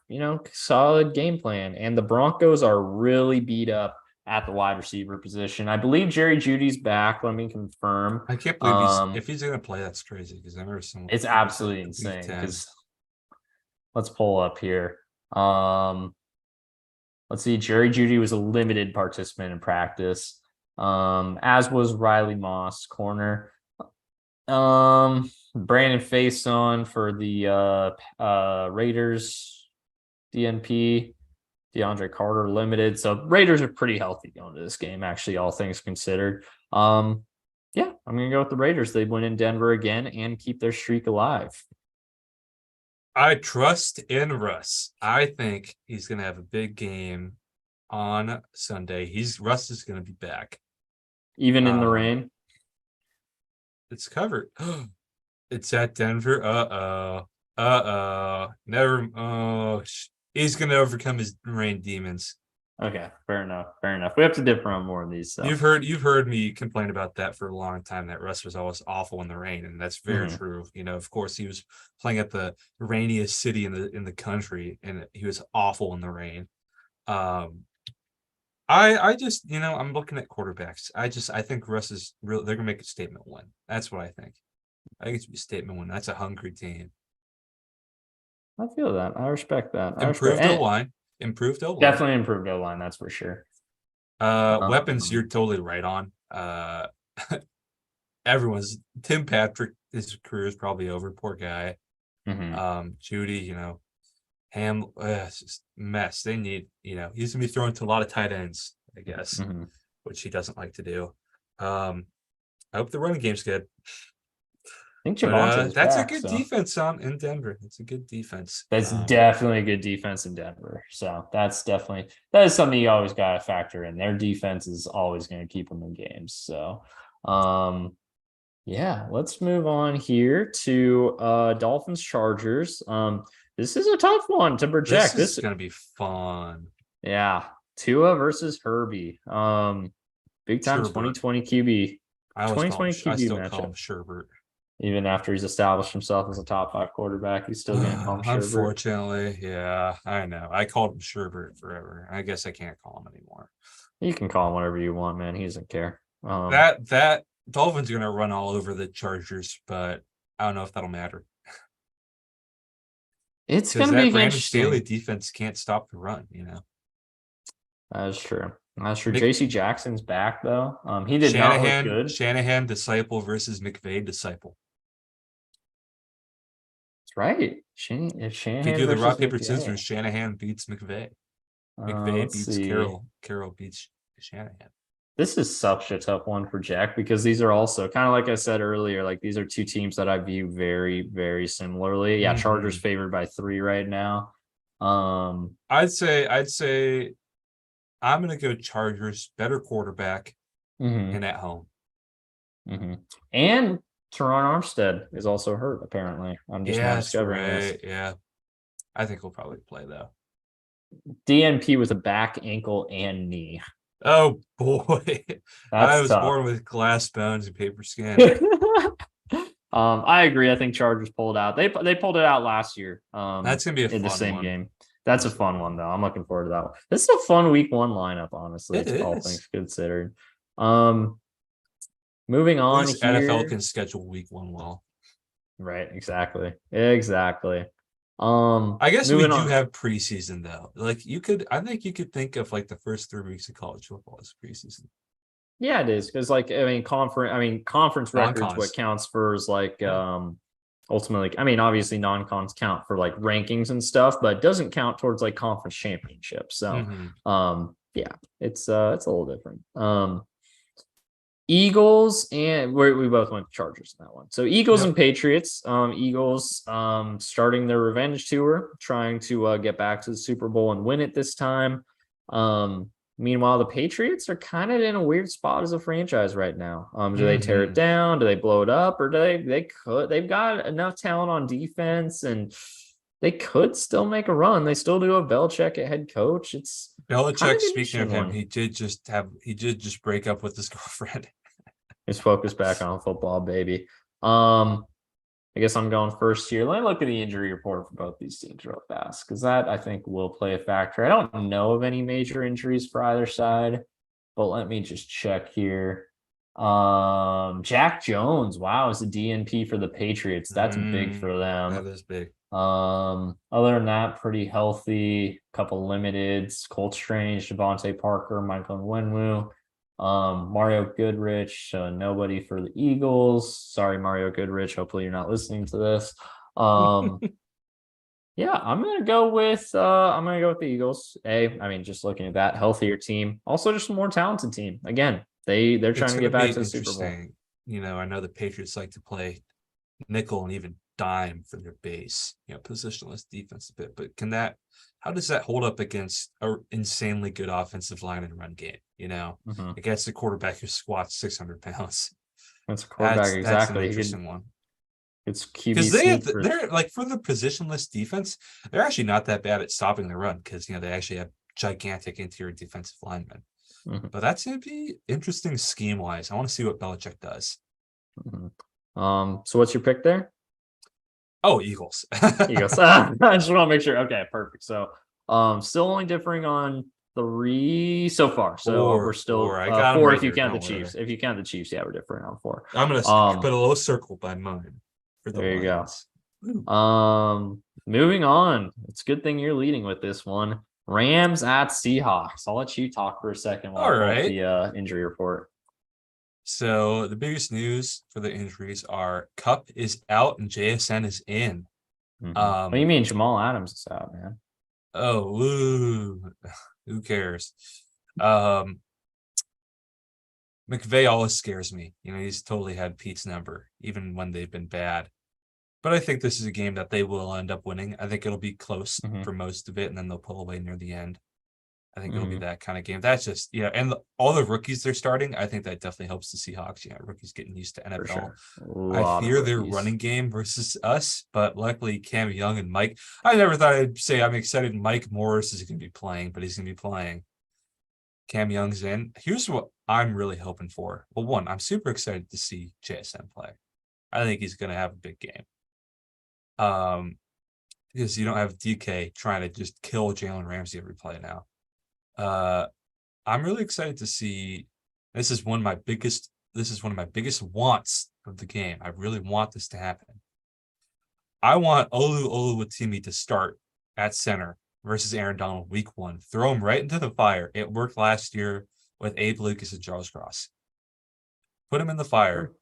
solid game plan, and the Broncos are really beat up at the wide receiver position. I believe Jerry Judy's back. Let me confirm. I can't believe if he's going to play, that's crazy because I remember someone. It's absolutely insane because let's pull up here. Let's see. Jerry Judy was a limited participant in practice, as was Riley Moss, corner. Brandon Faison for the Raiders, DNP, DeAndre Carter limited. So Raiders are pretty healthy going to this game, actually, all things considered. Yeah, I'm gonna go with the Raiders. They win in Denver again and keep their streak alive. I trust in Russ. I think he's going to have a big game on Sunday. Russ is going to be back. Even in the rain? It's covered. It's at Denver. Never. Oh, he's going to overcome his rain demons. Okay, fair enough. We have to differ on more of these. So. You've heard me complain about that for a long time, that Russ was always awful in the rain, and that's very true. You know, of course, he was playing at the rainiest city in the country, and he was awful in the rain. I just, I'm looking at quarterbacks. I think Russ is real. They're gonna make a statement win. That's what I think. I think it's a statement win. That's a hungry team. I feel that. I respect that. Improved O-line. Improved O-line. Definitely improved O-line, that's for sure. Weapons, you're totally right on. Tim Patrick, his career is probably over. Poor guy. Judy, Ham, it's just a mess. They need, he's gonna be thrown to a lot of tight ends, I guess, which he doesn't like to do. I hope the running game's good. I think that's a good defense in Denver. It's a good defense. That's definitely a good defense in Denver. So that is something you always got to factor in. Their defense is always going to keep them in games. So, yeah, let's move on here to Dolphins Chargers. This is a tough one to project. This is going to be fun. Yeah, Tua versus Herbie. Big time Sherbert. 2020 QB. I still call him Sherbert. Even after he's established himself as a top 5 quarterback, he's still going to call him Sherbert. Unfortunately, yeah, I know. I called him Sherbert forever. I guess I can't call him anymore. You can call him whatever you want, man. He doesn't care. That Dolphins are going to run all over the Chargers, but I don't know if that'll matter. It's going to be Brandon interesting. Staley defense can't stop the run, That's true. J.C. Jackson's back, though. He did not look good. Shanahan disciple versus McVay disciple. That's right. If Shanahan, if you do the rock, paper, scissors, Shanahan beats McVay. McVay beats Carroll. Carroll beats Shanahan. This is such a tough one for Jack because these are also kind of like I said earlier, like these are two teams that I view very, very similarly. Yeah, Chargers favored by 3 right now. I'd say I'm going to go Chargers, better quarterback, and at home. And Teron Armstead is also hurt, apparently. I'm just now discovering this. Yeah. I think he'll probably play, though. DNP with a back, ankle, and knee. Oh, boy. I was tough. born with glass bones and paper skin. I agree. I think Chargers pulled out. They pulled it out last year. That's going to be a fun one. In the same game. That's a fun one, though. I'm looking forward to that one. This is a fun week 1 lineup, honestly. All things considered. Moving on here. NFL can schedule week 1 well. Right, exactly. I guess we do have preseason, though. Like I think you could think of like the first 3 weeks of college football as preseason. Yeah, it is. Because conference records, what counts for is like ultimately, obviously non-cons count for like rankings and stuff, but it doesn't count towards like conference championships. So, yeah, it's a little different. Eagles and we both went to Chargers in that one. So Eagles and Patriots. Eagles starting their revenge tour, trying to get back to the Super Bowl and win it this time. Meanwhile, the Patriots are kind of in a weird spot as a franchise right now. Do they tear it down? Do they blow it up? Or they've got enough talent on defense and they could still make a run. They still do have Belichick at head coach. It's Belichick, speaking of him, he did just break up with his girlfriend. He's focused back on football, baby. I guess I'm going first here. Let me look at the injury report for both these teams real fast, because that I think will play a factor. I don't know of any major injuries for either side. but let me just check here. Jack Jones, wow, is a DNP for the Patriots. That's big for them. That is big. Other than that, pretty healthy. Couple limiteds: Colt Strange, Devontae Parker, Michael Nwenwu, Mario Goodrich. Nobody for the Eagles. Sorry, Mario Goodrich. Hopefully, you're not listening to this. Yeah, I'm gonna go with the Eagles. I mean, just looking at that healthier team, also just a more talented team. Again, they're trying It's to going to get back be to the Super Bowl. interesting. I know the Patriots like to play nickel and even dime for their base, positionless defense a bit. But how does that hold up against an insanely good offensive line and run game? Against a quarterback who squats 600 pounds. That's a quarterback, That's an exactly. interesting one. It's Because QB they're like, for the positionless defense, they're actually not that bad at stopping the run because they actually have gigantic interior defensive linemen. Mm-hmm. But that's going to be interesting scheme wise. I want to see what Belichick does. Mm-hmm. So what's your pick there? Oh, Eagles. Eagles. I just want to make sure. Okay, perfect. So, still only differing on 3 so far. So we're still four. I got them 4 right if you here. count the Don't Chiefs. worry. If you count the Chiefs, yeah, we're different on 4. I'm gonna put a little circle by mine for the there you Lions. go. Moving on. It's a good thing you're leading with this one. Rams at Seahawks. I'll let you talk for a second while I pull up the injury report. So the biggest news for the injuries are Cup is out and JSN is in. What do you mean Jamal Adams is out, man? Oh, who cares? McVay always scares me. He's totally had Pete's number, even when they've been bad. But I think this is a game that they will end up winning. I think it'll be close for most of it, and then they'll pull away near the end. I think it'll be that kind of game. That's just, and all the rookies they're starting, I think that definitely helps the Seahawks. Rookies getting used to NFL. Sure. I fear their running game versus us, but luckily Cam Young and Mike. I never thought I'd say I'm excited Mike Morris is going to be playing, but he's going to be playing. Cam Young's in. Here's what I'm really hoping for. Well, one, I'm super excited to see JSN play. I think he's going to have a big game. Because you don't have DK trying to just kill Jalen Ramsey every play now. I'm really excited to see. This is one of my biggest wants of the game. I really want this to happen. I want Olu Oluwatimi to start at center versus Aaron Donald week 1. Throw him right into the fire. It worked last year with Abe Lucas and Charles Cross. Put him in the fire.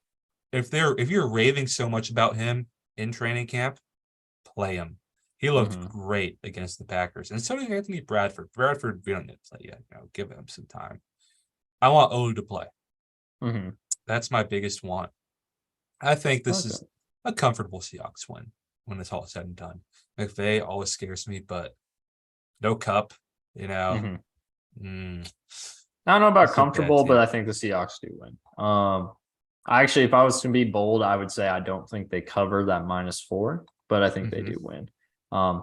If you're raving so much about him in training camp, play him. He looked great against the Packers. And so did Anthony Bradford. Bradford, we don't need to play yet. Give him some time. I want Olu to play. That's my biggest want. I think this is a comfortable Seahawks win when it's all said and done. McVay always scares me, but no Cup, I don't know about comfortable, but I think the Seahawks do win. Actually, if I was to be bold, I would say I don't think they cover that -4, but I think they do win.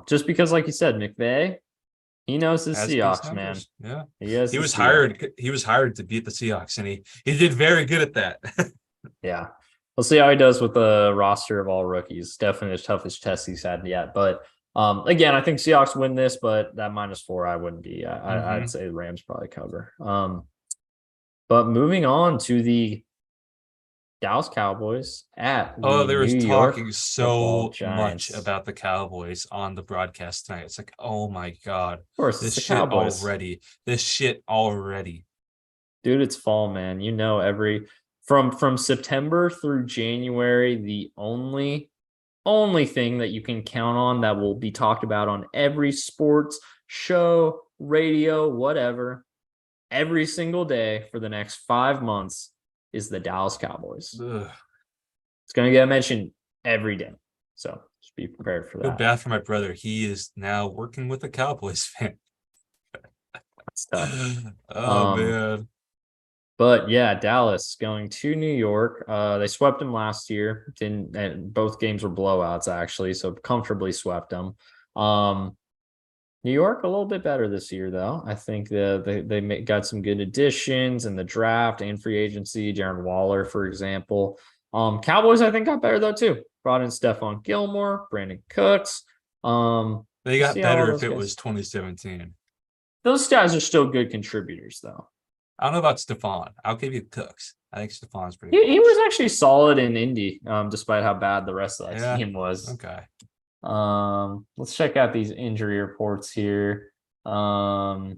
Just because, like you said, McVay, he knows his Seahawks, man. Yeah, he was hired. He was hired to beat the Seahawks, and he did very good at that. Yeah, we'll see how he does with the roster of all rookies. Definitely the toughest test he's had yet. But again, I think Seahawks win this, but that -4, I wouldn't be. I'd say the Rams probably cover. But moving on to the Dallas Cowboys at there was talking so much about the Cowboys on the broadcast tonight. It's like, oh my god, of course, this shit already. This shit already, dude. It's fall, man. From September through January, the only thing that you can count on that will be talked about on every sports show, radio, whatever, every single day for the next 5 months is the Dallas Cowboys. Ugh. It's going to get mentioned every day. So just be prepared for that. Feel bad for my brother. He is now working with a Cowboys fan. That's tough. Man. But yeah, Dallas going to New York. They swept them last year. And both games were blowouts, actually. So comfortably swept them. New York a little bit better this year, though. I think they got some good additions in the draft and free agency. Darren Waller, for example. Cowboys, I think, got better though too. Brought in Stephon Gilmore, Brandon Cooks. They got better if it was 2017. Those guys are still good contributors, though. I don't know about Stephon. I'll give you Cooks. I think Stephon's pretty He washed. was actually solid in Indy, despite how bad the rest of that Yeah. team was. Okay. Let's check out these injury reports here. The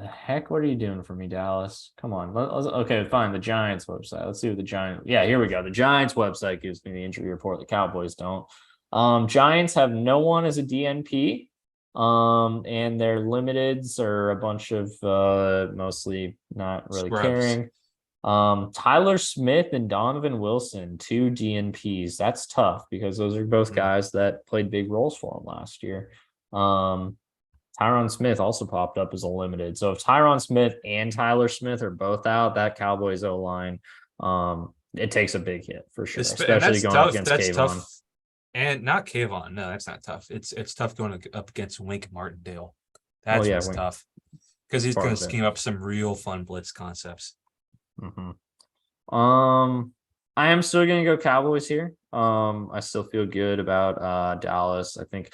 heck, what are you doing for me, Dallas? Come on. Okay, fine. The Giants website. Let's see what the Giants. Yeah, here we go. The Giants website gives me the injury report. The Cowboys don't. Giants have no one as a DNP. And their limiteds are a bunch of mostly not really Scrubs. caring. Tyler Smith and Donovan Wilson, 2 DNPs. That's tough because those are both guys that played big roles for him last year. Tyron Smith also popped up as a limited. So if Tyron Smith and Tyler Smith are both out, that Cowboys O line, it takes a big hit for sure, And especially that's going up tough. against That's Kayvon. tough. And not Kayvon. No, that's not tough. It's tough going up against Wink Martindale. That's what's tough. Because he's going to scheme up some real fun blitz concepts. I am still going to go Cowboys here. I still feel good about Dallas. I think,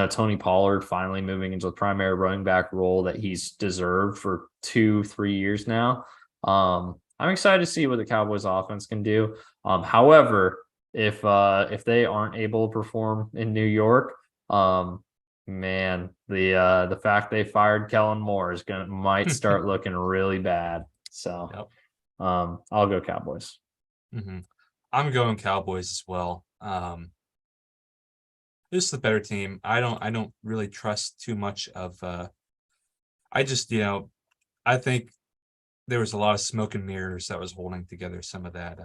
Tony Pollard finally moving into the primary running back role that he's deserved for 2-3 years now. I'm excited to see what the Cowboys offense can do. However, if they aren't able to perform in New York, man, the fact they fired Kellen Moore might start looking really bad. So Yep. I'll go Cowboys. I'm going Cowboys as well. This is the better team. I don't really trust too much of I just, I think there was a lot of smoke and mirrors that was holding together some of that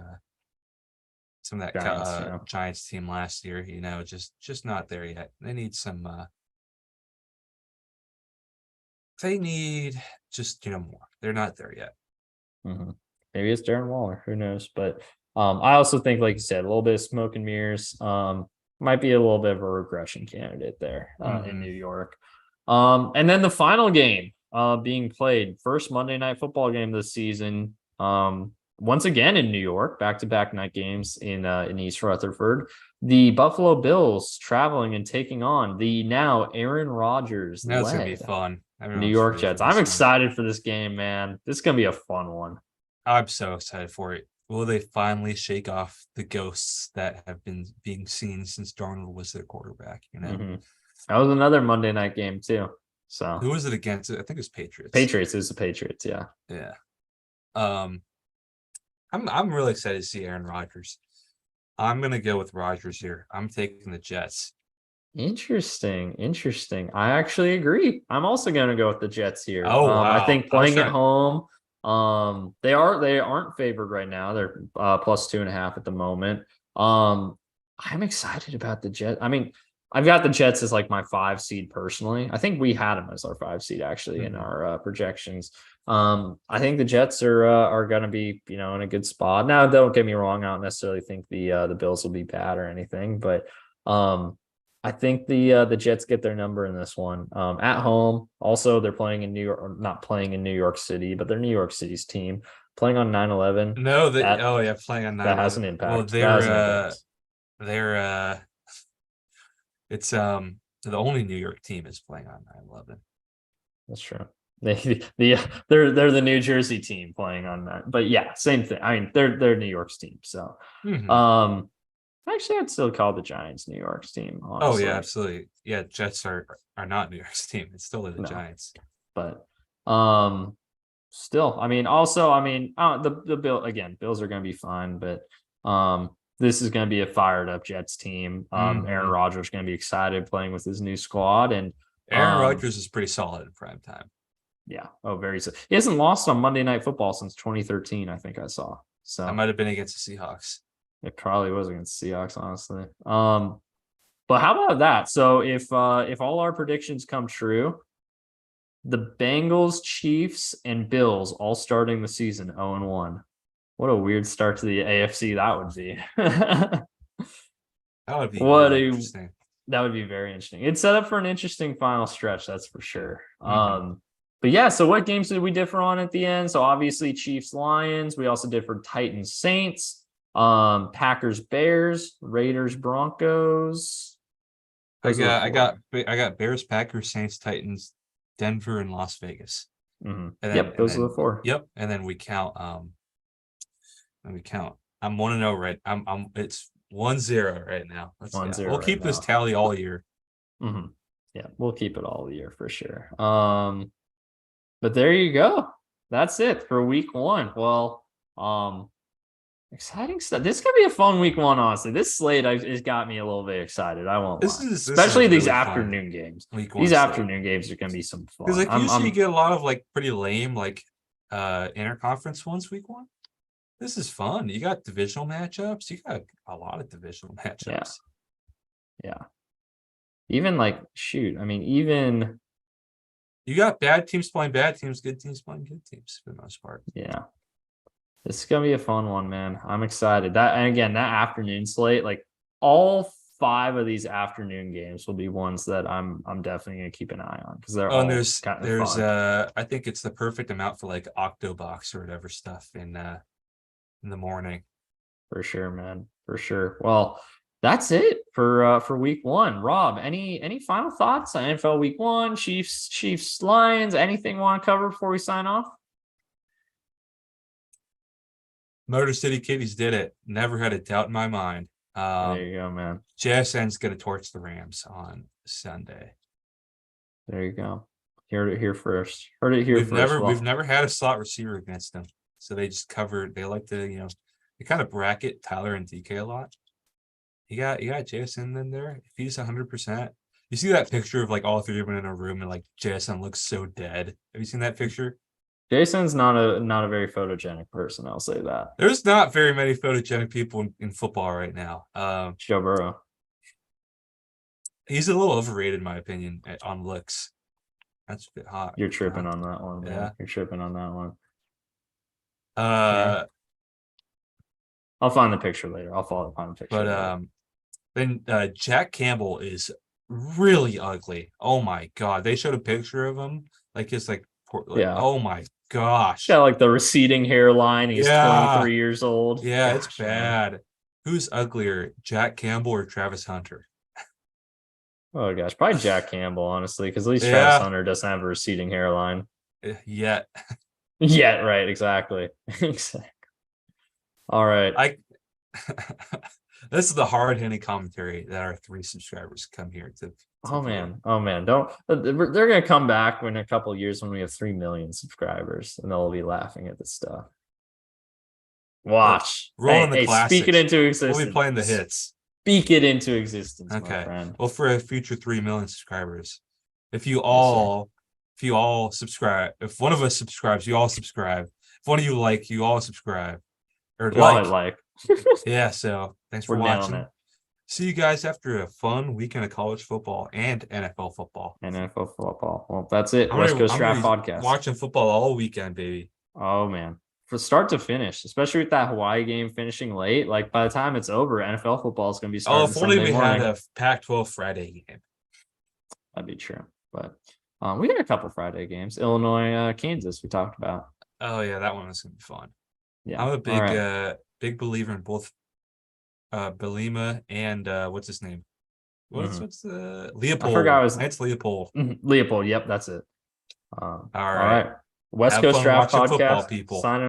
Giants team last year, just not there yet. They need some they need just, more. They're not there yet. Maybe it's Darren Waller, who knows? But I also think, like you said, a little bit of smoke and mirrors. Might be a little bit of a regression candidate there in New York. And then the final game being played, first Monday Night Football game this season. Once again in New York, back-to-back night games in East Rutherford. The Buffalo Bills traveling and taking on the now Aaron Rodgers That's gonna be fun. New York Jets. I'm excited for this game, man. This is gonna be a fun one. I'm so excited for it. Will they finally shake off the ghosts that have been being seen since Darnold was their quarterback? That was another Monday night game too. So who was it against? I think it was Patriots. Patriots is the Patriots, yeah. Yeah. I'm really excited to see Aaron Rodgers. I'm gonna go with Rodgers here. I'm taking the Jets. Interesting. I actually agree. I'm also gonna go with the Jets here. Oh wow. I think playing at home. They aren't favored right now. They're plus 2.5 at the moment. I'm excited about the Jets. I mean, I've got the Jets as like my 5 seed personally. I think we had them as our 5 seed actually in our projections. I think the Jets are going to be, in a good spot. Now, don't get me wrong. I don't necessarily think the Bills will be bad or anything, but I think the Jets get their number in this one at home. Also, they're playing in New York, or not playing in New York City, but they're New York City's team playing on 9/11. No, playing on 9/11. That has an impact. Well, it's the only New York team is playing on 9/11. That's true. They're the New Jersey team playing on that, but yeah, same thing. I mean, they're New York's team. So, actually, I'd still call the Giants New York's team. Honestly. Oh yeah, absolutely. Yeah, Jets are not New York's team. It's still the Giants. But still, the Bills are going to be fine, but this is going to be a fired up Jets team. Aaron Rodgers is going to be excited playing with his new squad, and Aaron Rodgers is pretty solid in prime time. Yeah. Oh, very so. He hasn't lost on Monday Night Football since 2013. I think I saw. So that might have been against the Seahawks. It probably was against the Seahawks, honestly. But how about that? So if all our predictions come true, the Bengals, Chiefs, and Bills all starting the season 0-1. What a weird start to the AFC that would be. That would be really interesting. That would be very interesting. It's set up for an interesting final stretch, that's for sure. But yeah, so what games did we differ on at the end? So obviously Chiefs, Lions. We also differed Titans, Saints, Packers, Bears, Raiders, Broncos. I got Bears, Packers, Saints, Titans, Denver, and Las Vegas. Mhm. And then, Yep, those are the four. yep, and then we count. Let me count. I'm 1-0 right. It's 1-0 right now. One Yeah. zero We'll right keep this now. tally all year. Mhm. Yeah, we'll keep it all year for sure. But there you go. That's it for week one. Well, exciting stuff. This could be a fun week one, honestly. This slate has got me a little bit excited. I won't lie. This is a Especially these really fun afternoon games. week one These slate. afternoon games are gonna be some Because fun. like usually you get a lot of like pretty lame like interconference ones week one. This is fun. You got divisional matchups. You got a lot of divisional yeah, matchups. yeah. Even like shoot, I mean, even You got bad teams playing bad teams, good teams playing good teams for the most part. yeah. This is gonna be a fun one, man. I'm excited. That and again, that afternoon slate, like all five of these afternoon games will be ones that I'm definitely gonna keep an eye on because they're Oh, and all kind of there's fun. I think it's the perfect amount for like Octobox or whatever stuff in the morning. For sure, man. For sure. Well, that's it for week one. Rob, any final thoughts on NFL week one, Chiefs, Lions, anything want to cover before we sign off? Motor City Kitties did it. Never had a doubt in my mind. There you go, man. JSN's gonna torch the Rams on Sunday. There you go. Heard it here first. Heard it here We've first. we've never had a slot receiver against them. So they just covered, they like to, they kind of bracket Tyler and DK a lot. You got Jason in there. If he's 100%, you see that picture of like all three of them in a room and like Jason looks so dead. Have you seen that picture? Jason's not a very photogenic person, I'll say that. There's not very many photogenic people in football right now. Joe Burrow. He's a little overrated in my opinion on looks. That's a bit hot. You're tripping on that one, man. Yeah. You're tripping on that one. Uh, I'll find the picture later. I'll follow up on the picture. but then Jack Campbell is really ugly. Oh my god. They showed a picture of him. Like his yeah. Oh my gosh. Got like the receding hairline. He's Yeah. 23 years old. Yeah, Gosh, it's bad. Man. Who's uglier, Jack Campbell or Travis Hunter? Oh gosh, probably Jack Campbell, honestly, because at least Travis Hunter doesn't have a receding hairline. Yet. Yet, right, exactly. Exactly. All right. This is the hard-hitting commentary that our 3 subscribers come here to oh man, don't they're gonna come back in a couple of years when we have 3 million subscribers and they'll be laughing at this stuff. Watch. Rolling the classics. Speak it into existence. We'll be playing the hits. Speak it into existence, okay. My friend. Well, for a future 3 million subscribers, if you all subscribe, if one of us subscribes, you all subscribe. If one of you you all subscribe. Or like. Yeah, so thanks for watching. See you guys after a fun weekend of college football and NFL football. NFL football. Well, that's it. West Coast Draft Podcast. Watching football all weekend, baby. Oh man. From start to finish, especially with that Hawaii game finishing late. Like by the time it's over, NFL football is going to be starting. Oh, if only we had a Pac-12 Friday game. That'd be true. But we got a couple Friday games. Illinois, Kansas, we talked about. Oh yeah, that one was going to be fun. Yeah, I'm a big believer in both Belima and what's his name? What's Leopold? I forgot his name. It's Leopold. Leopold. Yep, that's it. All right. West Coast Draft Podcast. Football, people. Signing